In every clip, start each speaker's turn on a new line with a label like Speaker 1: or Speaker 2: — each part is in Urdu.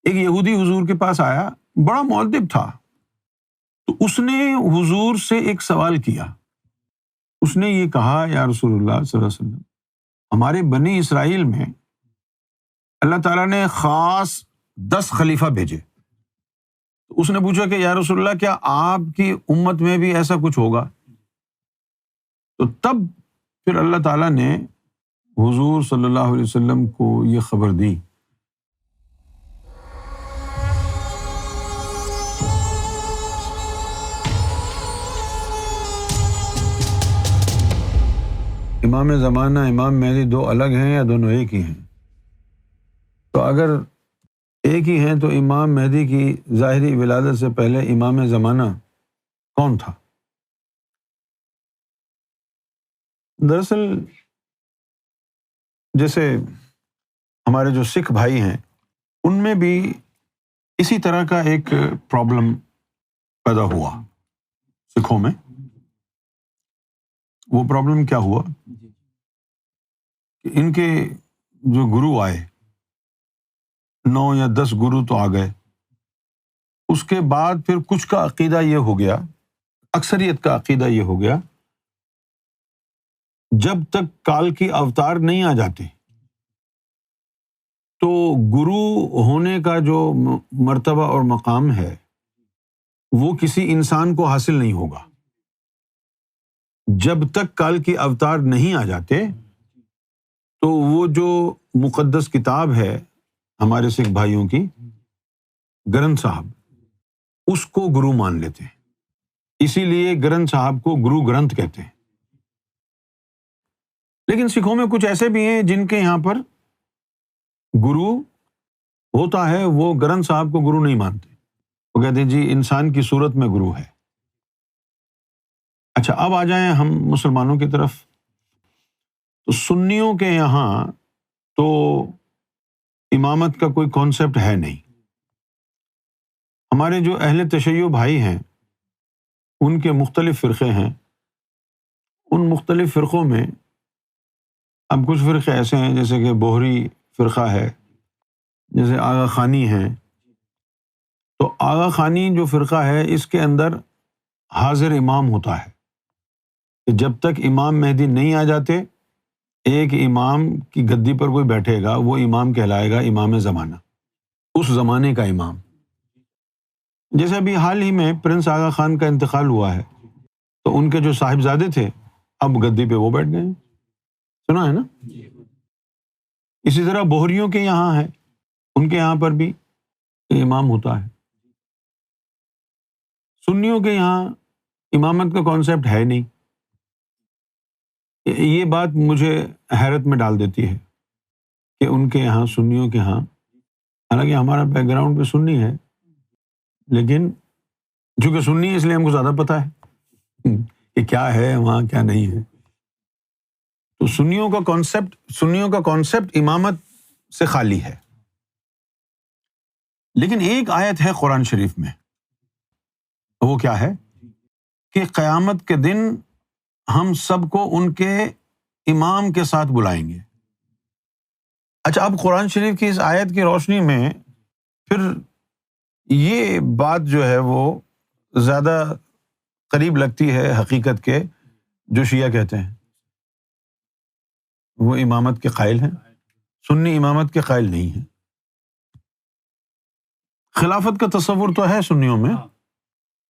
Speaker 1: ایک یہودی حضور کے پاس آیا، بڑا مؤدب تھا، تو اس نے حضور سے ایک سوال کیا. اس نے یہ کہا، یا رسول اللہ صلی اللہ علیہ وسلم، ہمارے بنی اسرائیل میں اللہ تعالیٰ نے خاص 10 خلیفہ بھیجے. اس نے پوچھا کہ یا رسول اللہ، کیا آپ کی امت میں بھی ایسا کچھ ہوگا؟ تو تب پھر اللہ تعالیٰ نے حضور صلی اللہ علیہ وسلم کو یہ خبر دی. امام زمانہ، امام مہدی دو الگ ہیں یا دونوں ایک ہی ہیں؟ تو اگر ایک ہی ہیں تو امام مہدی کی ظاہری ولادت سے پہلے امام زمانہ کون تھا؟ دراصل جیسے ہمارے جو سکھ بھائی ہیں ان میں بھی اسی طرح کا ایک پرابلم پیدا ہوا سکھوں میں. وہ پرابلم کیا ہوا کہ ان کے جو گرو آئے، 9 یا 10 گرو تو آ گئے، اس کے بعد پھر کچھ کا عقیدہ یہ ہو گیا، اکثریت کا عقیدہ یہ ہو گیا، جب تک کال کی اوتار نہیں آ جاتے تو گرو ہونے کا جو مرتبہ اور مقام ہے وہ کسی انسان کو حاصل نہیں ہوگا. جب تک کال کی اوتار نہیں آ جاتے تو وہ جو مقدس کتاب ہے ہمارے سکھ بھائیوں کی، گرنتھ صاحب، اس کو گرو مان لیتے ہیں. اسی لیے گرنتھ صاحب کو گرو گرنتھ کہتے ہیں. لیکن سکھوں میں کچھ ایسے بھی ہیں جن کے یہاں پر گرو ہوتا ہے، وہ گرنتھ صاحب کو گرو نہیں مانتے. وہ کہتے ہیں جی انسان کی صورت میں گرو ہے. اچھا، اب آ جائیں ہم مسلمانوں کی طرف. تو سنیوں کے یہاں تو امامت کا کوئی کانسیپٹ ہے نہیں. ہمارے جو اہل تشیع بھائی ہیں ان کے مختلف فرقے ہیں. ان مختلف فرقوں میں اب کچھ فرقے ایسے ہیں جیسے کہ بوہری فرقہ ہے، جیسے آغا خانی ہیں. تو آغا خانی جو فرقہ ہے اس کے اندر حاضر امام ہوتا ہے کہ جب تک امام مہدی نہیں آ جاتے ایک امام کی گدی پر کوئی بیٹھے گا، وہ امام کہلائے گا امام زمانہ، اس زمانے کا امام. جیسے ابھی حال ہی میں پرنس آغا خان کا انتقال ہوا ہے تو ان کے جو صاحبزادے تھے اب گدی پہ وہ بیٹھ گئے ہیں، سنا ہے نا. اسی طرح بوہریوں کے یہاں ہے، ان کے یہاں پر بھی امام ہوتا ہے. سنیوں کے یہاں امامت کا کانسیپٹ ہے نہیں. یہ بات مجھے حیرت میں ڈال دیتی ہے کہ ان کے یہاں، سنیوں کے یہاں، حالانکہ ہمارا بیک گراؤنڈ پہ سنی ہے، لیکن چونکہ سنی ہے اس لیے ہم کو زیادہ پتہ ہے کہ کیا ہے وہاں کیا نہیں ہے. تو سنیوں کا کانسیپٹ امامت سے خالی ہے. لیکن ایک آیت ہے قرآن شریف میں، وہ کیا ہے کہ قیامت کے دن ہم سب کو ان کے امام کے ساتھ بلائیں گے. اچھا، اب قرآن شریف کی اس آیت کی روشنی میں پھر یہ بات جو ہے وہ زیادہ قریب لگتی ہے حقیقت کے. جو شیعہ کہتے ہیں وہ امامت کے قائل ہیں، سنی امامت کے قائل نہیں ہیں. خلافت کا تصور تو ہے سنیوں میں،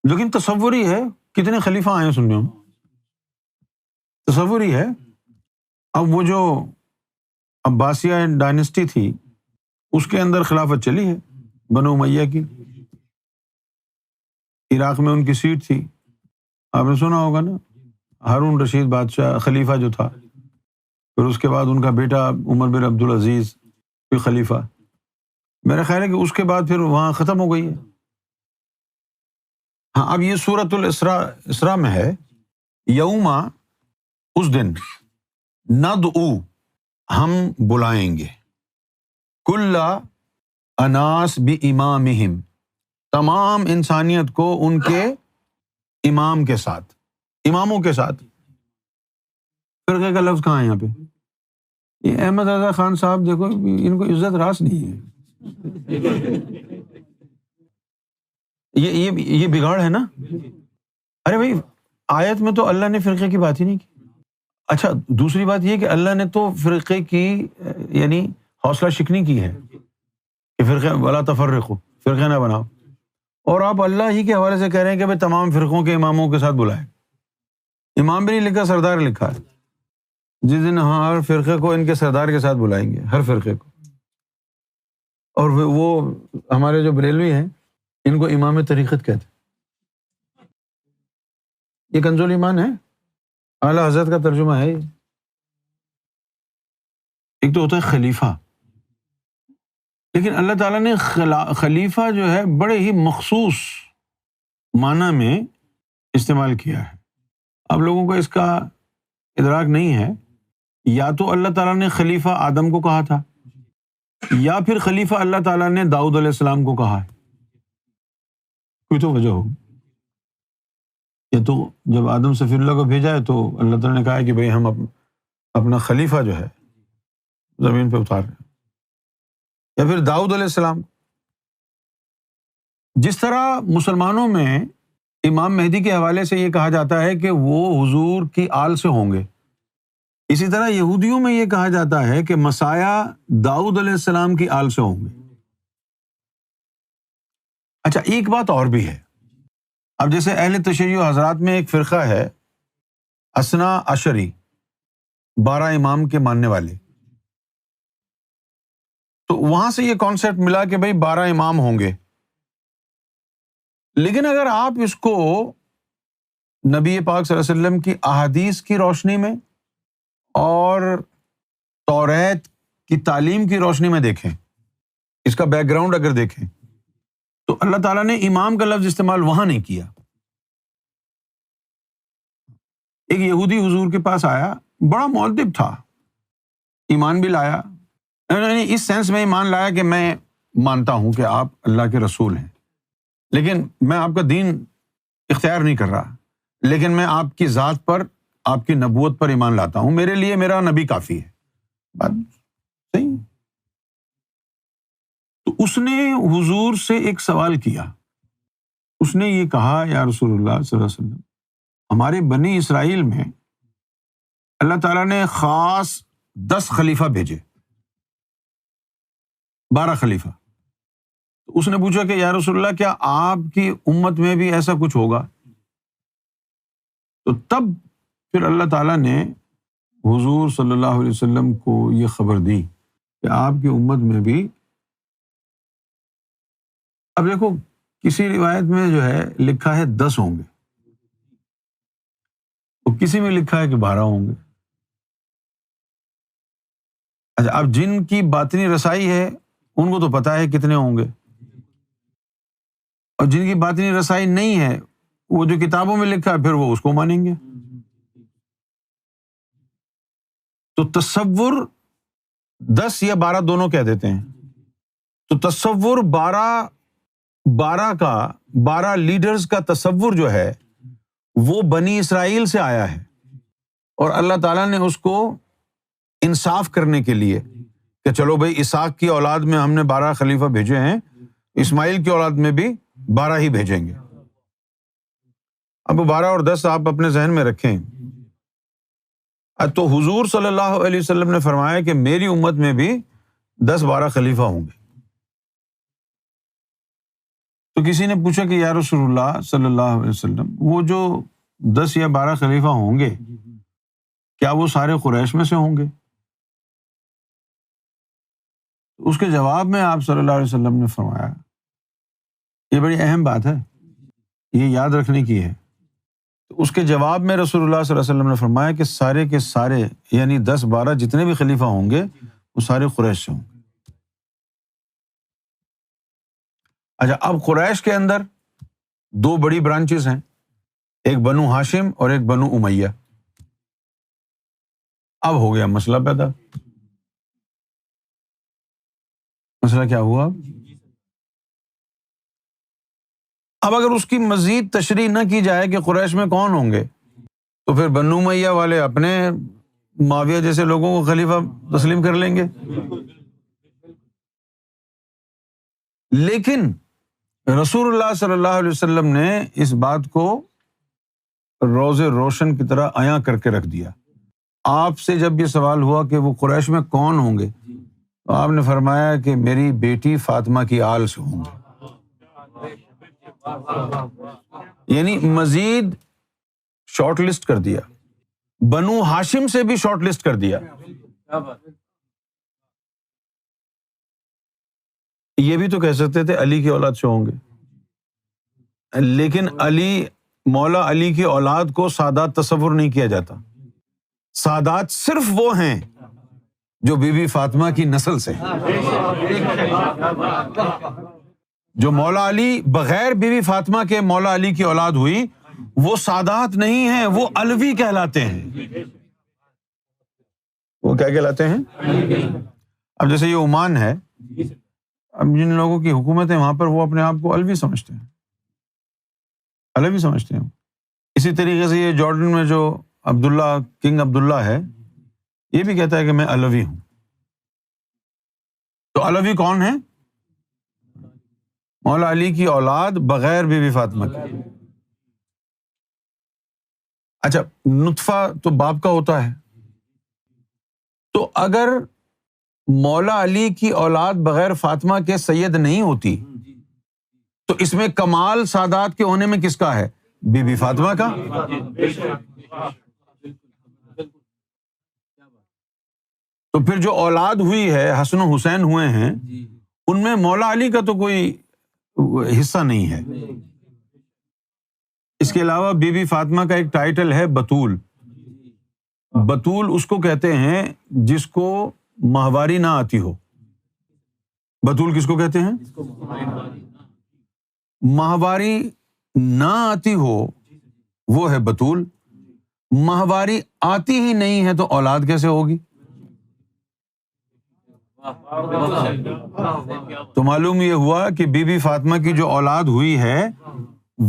Speaker 1: لیکن تصور ہی ہے کتنے خلیفہ آئے ہیں سنیوں میں، تصور ہی ہے. اب وہ جو عباسیہ ڈائنسٹی تھی اس کے اندر خلافت چلی ہے بنو امیہ کی. عراق میں ان کی سیٹ تھی، آپ نے سنا ہوگا نا، ہارون رشید بادشاہ خلیفہ جو تھا، پھر اس کے بعد ان کا بیٹا عمر بن عبدالعزیز پھر خلیفہ. میرا خیال ہے کہ اس کے بعد پھر وہاں ختم ہو گئی ہے. ہاں، اب یہ سورۃ الاسراء میں ہے، یوما، اس دن، ندعو، ہم بلائیں گے، کل اناس بامامہم، تمام انسانیت کو ان کے امام کے ساتھ، اماموں کے ساتھ. فرقے کا لفظ کہاں ہے یہاں پہ؟ یہ احمد رضا خان صاحب دیکھو، ان کو عزت راس نہیں ہے. یہ بگاڑ ہے نا. ارے بھائی آیت میں تو اللہ نے فرقے کی بات ہی نہیں کی. اچھا دوسری بات یہ کہ اللہ نے تو فرقے کی یعنی حوصلہ شکنی کی ہے کہ فرقے ولا تفرقوا، فرقے نہ بناؤ، اور آپ اللہ ہی کے حوالے سے کہہ رہے ہیں کہ بھائی تمام فرقوں کے اماموں کے ساتھ بلائیں. امام بھی نہیں لکھا، سردار لکھا ہے. جس دن ہر فرقے کو ان کے سردار کے ساتھ بلائیں گے، ہر فرقے کو. اور وہ ہمارے جو بریلوی ہیں ان کو امام طریقت کہتے ہیں. یہ کنز ایمان ہے، اعلیٰ حضرت کا ترجمہ ہے. ایک تو ہوتا ہے خلیفہ، لیکن اللہ تعالیٰ نے خلیفہ جو ہے بڑے ہی مخصوص معنی میں استعمال کیا ہے. اب لوگوں کو اس کا ادراک نہیں ہے. یا تو اللہ تعالیٰ نے خلیفہ آدم کو کہا تھا، یا پھر خلیفہ اللہ تعالیٰ نے داؤد علیہ السلام کو کہا ہے. کوئی تو وجہ ہو. یا تو جب آدم سفیر اللہ کو بھیجا ہے تو اللہ تعالیٰ نے کہا ہے کہ بھئی ہم اپنا خلیفہ جو ہے زمین پہ اتار رہے ہیں، یا پھر داؤد علیہ السلام. جس طرح مسلمانوں میں امام مہدی کے حوالے سے یہ کہا جاتا ہے کہ وہ حضور کی آل سے ہوں گے، اسی طرح یہودیوں میں یہ کہا جاتا ہے کہ مسیح داؤد علیہ السلام کی آل سے ہوں گے. اچھا ایک بات اور بھی ہے. اب جیسے اہل تشیع حضرات میں ایک فرقہ ہے اثنا عشری، 12 امام کے ماننے والے. تو وہاں سے یہ کانسیپٹ ملا کہ بھائی 12 امام ہوں گے. لیکن اگر آپ اس کو نبی پاک صلی اللہ علیہ وسلم کی احادیث کی روشنی میں اور توریت کی تعلیم کی روشنی میں دیکھیں، اس کا بیک گراؤنڈ اگر دیکھیں، تو اللہ تعالیٰ نے امام کا لفظ استعمال وہاں نہیں کیا. ایک یہودی حضور کے پاس آیا، بڑا مؤدب تھا، ایمان بھی لایا. اس سینس میں ایمان لایا کہ میں مانتا ہوں کہ آپ اللہ کے رسول ہیں، لیکن میں آپ کا دین اختیار نہیں کر رہا، لیکن میں آپ کی ذات پر، آپ کی نبوت پر ایمان لاتا ہوں، میرے لیے میرا نبی کافی ہے. بات صحیح. تو اس نے حضور سے ایک سوال کیا. اس نے یہ کہا یا رسول اللہ صلی اللہ علیہ وسلم، ہمارے بنی اسرائیل میں اللہ تعالیٰ نے خاص 10 خلیفہ بھیجے، 12 خلیفہ. اس نے پوچھا کہ یا رسول اللہ کیا آپ کی امت میں بھی ایسا کچھ ہوگا؟ تو تب پھر اللہ تعالیٰ نے حضور صلی اللہ علیہ وسلم کو یہ خبر دی کہ آپ کی امت میں بھی، اب دیکھو کسی روایت میں جو ہے لکھا ہے 10 ہوں گے، اور کسی میں لکھا ہے کہ 12 ہوں گے. اچھا اب جن کی باطنی رسائی ہے ان کو تو پتہ ہے کتنے ہوں گے، اور جن کی باطنی رسائی نہیں ہے وہ جو کتابوں میں لکھا ہے پھر وہ اس کو مانیں گے. تو تصور 10 یا 12 دونوں کہہ دیتے ہیں. تو تصور 12 لیڈرز کا تصور جو ہے وہ بنی اسرائیل سے آیا ہے، اور اللہ تعالیٰ نے اس کو انصاف کرنے کے لیے کہ چلو بھائی اسحاق کی اولاد میں ہم نے 12 خلیفہ بھیجے ہیں، اسماعیل کی اولاد میں بھی 12 ہی بھیجیں گے. اب 12 اور 10 آپ اپنے ذہن میں رکھیں. تو حضور صلی اللہ علیہ وسلم نے فرمایا کہ میری امت میں بھی 10-12 خلیفہ ہوں گے. تو کسی نے پوچھا کہ یا رسول اللہ صلی اللہ علیہ وسلم وہ جو 10 یا 12 خلیفہ ہوں گے کیا وہ سارے قریش میں سے ہوں گے؟ اس کے جواب میں آپ صلی اللہ علیہ وسلم نے فرمایا، یہ بڑی اہم بات ہے، یہ یاد رکھنے کی ہے. تو اس کے جواب میں رسول اللہ صلی اللہ علیہ وسلم نے فرمایا کہ سارے کے سارے یعنی 10-12 جتنے بھی خلیفہ ہوں گے وہ سارے قریش سے ہوں گے. اچھا اب قریش کے اندر 2 بڑی برانچز ہیں، ایک بنو ہاشم اور ایک بنو امیہ. اب ہو گیا مسئلہ پیدا. مسئلہ کیا ہوا؟ اب اگر اس کی مزید تشریح نہ کی جائے کہ قریش میں کون ہوں گے تو پھر بنو امیہ والے اپنے معاویہ جیسے لوگوں کو خلیفہ تسلیم کر لیں گے. لیکن رسول اللہ صلی اللہ علیہ وسلم نے اس بات کو روز روشن کی طرح عیاں کر کے رکھ دیا. آپ سے جب یہ سوال ہوا کہ وہ قریش میں کون ہوں گے تو آپ نے فرمایا کہ میری بیٹی فاطمہ کی آل سے ہوں گے. یعنی مزید شارٹ لسٹ کر دیا، بنو ہاشم سے بھی شارٹ لسٹ کر دیا. یہ بھی تو کہہ سکتے تھے علی کی اولاد سے ہوں گے، لیکن مولا علی کی اولاد کو سادات تصور نہیں کیا جاتا. سادات صرف وہ ہیں جو بی بی فاطمہ کی نسل سے، جو مولا علی بغیر بی بی فاطمہ کے مولا علی کی اولاد ہوئی وہ سادات نہیں ہیں، وہ علوی کہلاتے ہیں. وہ کیا کہلاتے ہیں؟ اب جیسے یہ عمان ہے، اب جن لوگوں کی حکومت ہے وہاں پر وہ اپنے آپ کو علوی سمجھتے ہیں، علوی سمجھتے ہیں. اسی طریقے سے یہ جارڈن میں جو کنگ عبداللہ ہے یہ بھی کہتا ہے کہ میں علوی ہوں. تو علوی کون ہے؟ مولا علی کی اولاد بغیر بی بی فاطمہ کی. اچھا، نطفہ تو باپ کا ہوتا ہے، تو اگر مولا علی کی اولاد بغیر فاطمہ کے سید نہیں ہوتی تو اس میں کمال سادات کے ہونے میں کس کا ہے؟ بی بی فاطمہ کا. تو پھر جو اولاد ہوئی ہے، حسن و حسین ہوئے ہیں، ان میں مولا علی کا تو کوئی حصہ نہیں ہے. اس کے علاوہ بی بی فاطمہ کا ایک ٹائٹل ہے بتول. بتول اس کو کہتے ہیں جس کو ماہواری نہ آتی ہو. بتول کس کو کہتے ہیں؟ ماہواری نہ آتی ہو وہ ہے بتول. ماہواری آتی ہی نہیں ہے تو اولاد کیسے ہوگی؟ تو معلوم یہ ہوا کہ بی بی فاطمہ کی جو اولاد ہوئی ہے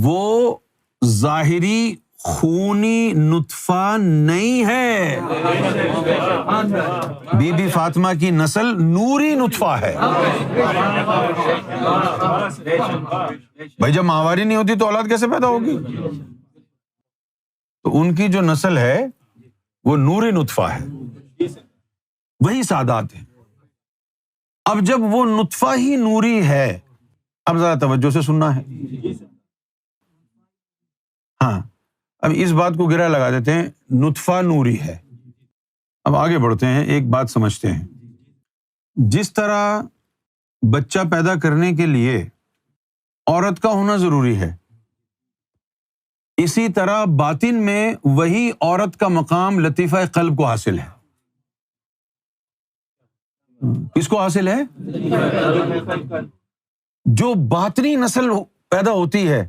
Speaker 1: وہ ظاہری خونی نطفہ نہیں ہے. بی بی فاطمہ کی نسل نوری نطفہ ہے. بھائی جب ماہواری نہیں ہوتی تو اولاد کیسے پیدا ہوگی؟ تو ان کی جو نسل ہے وہ نوری نطفہ ہے، وہی سادات ہے. اب جب وہ نطفہ ہی نوری ہے، اب ذرا توجہ سے سننا ہے. ہاں، اب اس بات کو گرہ لگا دیتے ہیں نطفہ نوری ہے. اب آگے بڑھتے ہیں، ایک بات سمجھتے ہیں. جس طرح بچہ پیدا کرنے کے لیے عورت کا ہونا ضروری ہے، اسی طرح باطن میں وہی عورت کا مقام لطیفہ قلب کو حاصل ہے. کس کو حاصل ہے؟ جو باطنی نسل پیدا ہوتی ہے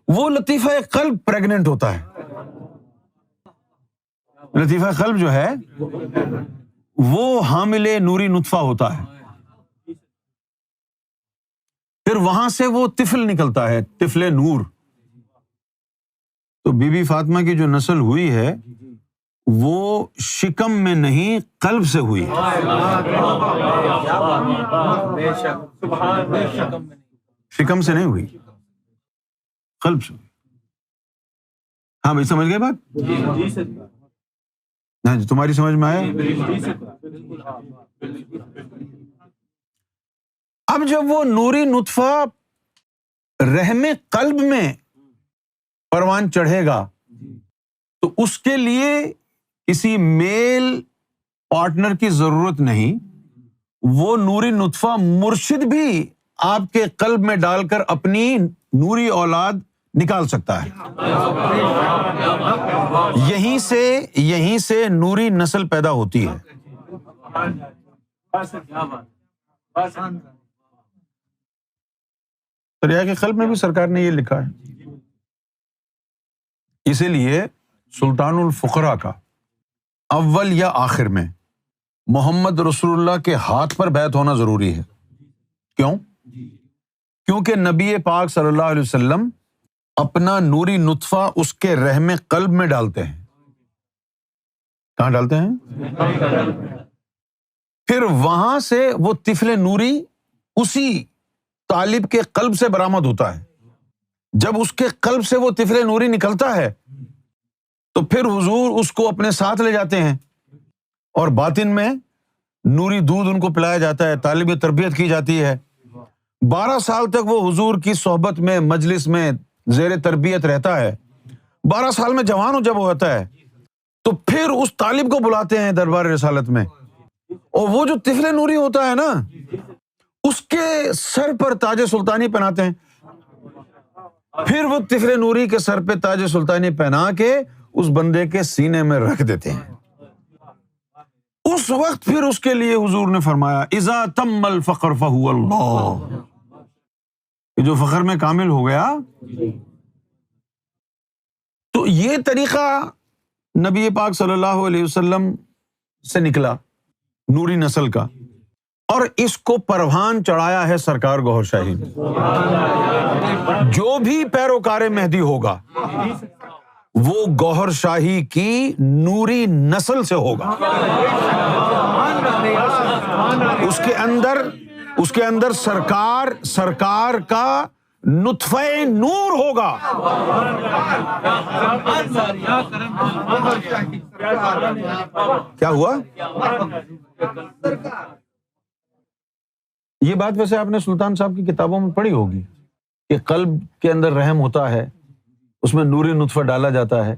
Speaker 1: وہ لطیفہ قلب پریگننٹ ہوتا ہے. لطیفہ قلب جو ہے وہ حامل نوری نطفہ ہوتا ہے. پھر وہاں سے وہ طفل نکلتا ہے، طفل نور. تو بی بی فاطمہ کی جو نسل ہوئی ہے وہ شکم میں نہیں قلب سے ہوئی ہے. شکم سے نہیں ہوئی، قلب سے ہوئی. ہاں بھائی، سمجھ گئے بات؟ ہاں جی، تمہاری سمجھ میں آیا؟ اب جب وہ نوری نطفہ رحم قلب میں پروان چڑھے گا تو اس کے لیے کسی میل پارٹنر کی ضرورت نہیں. وہ نوری نطفہ مرشد بھی آپ کے قلب میں ڈال کر اپنی نوری اولاد نکال سکتا ہے. یہیں سے نوری نسل پیدا ہوتی ہے. دریا کے قلب میں بھی سرکار نے یہ لکھا ہے. اسی لیے سلطان الفقراء کا اول یا آخر میں محمد رسول اللہ کے ہاتھ پر بیعت ہونا ضروری ہے. کیوں؟ کیونکہ نبی پاک صلی اللہ علیہ وسلم اپنا نوری نطفہ اس کے رحم قلب میں ڈالتے ہیں. کہاں ڈالتے ہیں؟ پھر وہاں سے وہ طفل نوری اسی طالب کے قلب سے برآمد ہوتا ہے. جب اس کے قلب سے وہ طفل نوری نکلتا ہے تو پھر حضور اس کو اپنے ساتھ لے جاتے ہیں اور باطن میں نوری دودھ ان کو پلایا جاتا ہے، طالب تربیت کی جاتی ہے. 12 سال تک وہ حضور کی صحبت میں، مجلس میں زیر تربیت رہتا ہے. 12 سال میں جوان جب ہوتا ہے تو پھر اس طالب کو بلاتے ہیں دربار رسالت میں، اور وہ جو طفل نوری ہوتا ہے نا، اس کے سر پر تاج سلطانی پہناتے ہیں. پھر وہ طفل نوری کے سر پہ تاج سلطانی پہنا کے اس بندے کے سینے میں رکھ دیتے ہیں. اس وقت پھر اس کے لیے حضور نے فرمایا اذا تم الفقر فہو اللہ، کہ جو فخر میں کامل ہو گیا. تو یہ طریقہ نبی پاک صلی اللہ علیہ وسلم سے نکلا، نوری نسل کا، اور اس کو پروان چڑھایا ہے سرکار گوہر شاہی نے. جو بھی پیروکار مہدی ہوگا وہ گوہر شاہی کی نوری نسل سے ہوگا. اس کے اندر سرکار کا نطفہ نور ہوگا. کیا ہوا؟ یہ بات ویسے آپ نے سلطان صاحب کی کتابوں میں پڑھی ہوگی کہ قلب کے اندر رحم ہوتا ہے، اس میں نوری نطفہ ڈالا جاتا ہے.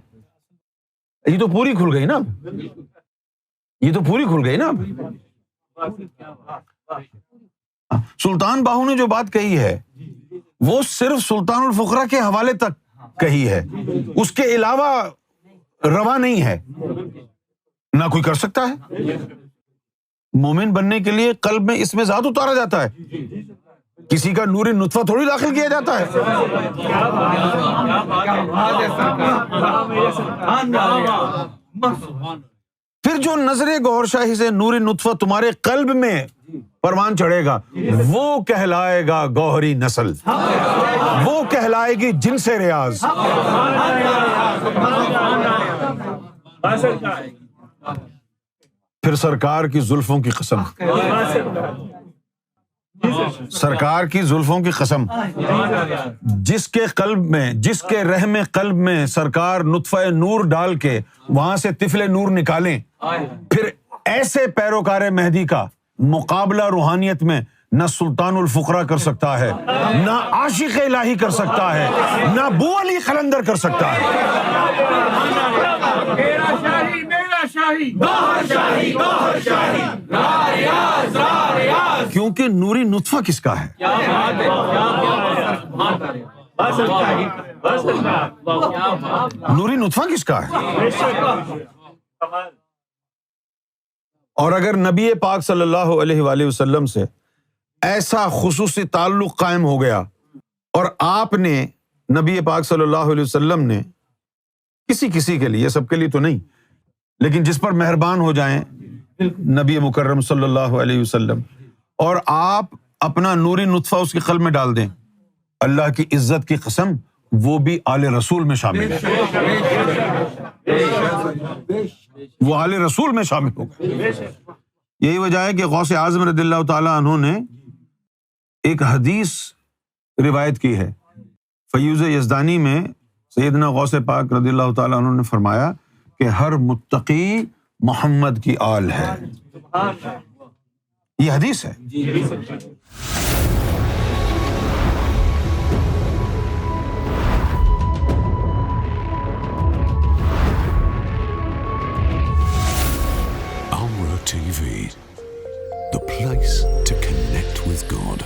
Speaker 1: یہ تو پوری کھل گئی نا، یہ تو پوری کھل گئی نا. سلطان باہو نے جو بات کہی ہے وہ صرف سلطان الفقراء کے حوالے تک کہی ہے، اس کے علاوہ روا نہیں ہے، نہ کوئی کر سکتا ہے. مومن بننے کے لیے قلب میں اس میں ذات اتارا جاتا ہے، کسی کا نوری نطفہ تھوڑی داخل کیا جاتا ہے. پھر جو نظر گوہر شاہی سے نوری نطفہ تمہارے قلب میں پروان چڑھے گا وہ کہلائے گا گوہری نسل، وہ کہلائے گی جن سے ریاض. پھر سرکار کی زلفوں کی قسم، سرکار کی زلفوں کی قسم، جس کے قلب میں، جس کے رحم قلب میں سرکار نطفہ نور ڈال کے وہاں سے طفل نور نکالیں، پھر ایسے پیروکار مہدی کا مقابلہ روحانیت میں نہ سلطان الفقراء کر سکتا ہے، نہ عاشق الہی کر سکتا ہے، نہ بو علی قلندر کر سکتا ہے. کیونکہ نوری نطفہ کس کا ہے؟ نوری نطفہ کس کا ہے؟ اور اگر نبی پاک صلی اللہ علیہ وآلہ وسلم سے ایسا خصوصی تعلق قائم ہو گیا اور آپ نے، نبی پاک صلی اللہ علیہ وسلم نے کسی کے لیے، سب کے لیے تو نہیں، لیکن جس پر مہربان ہو جائیں نبی مکرم صلی اللہ علیہ وسلم، اور آپ اپنا نوری نطفہ اس کے قلب میں ڈال دیں، اللہ کی عزت کی قسم وہ بھی آل رسول میں شامل ہے، وہ آل رسول میں شامل ہوگا. یہی وجہ ہے کہ غوث اعظم رضی اللہ تعالیٰ عنہ نے ایک حدیث روایت کی ہے. فیوض یزدانی میں سیدنا غوث پاک رضی اللہ تعالیٰ عنہ نے فرمایا کہ ہر متقی محمد کی آل ہے. یہ حدیث ہے.
Speaker 2: Amra TV, the place to connect with God.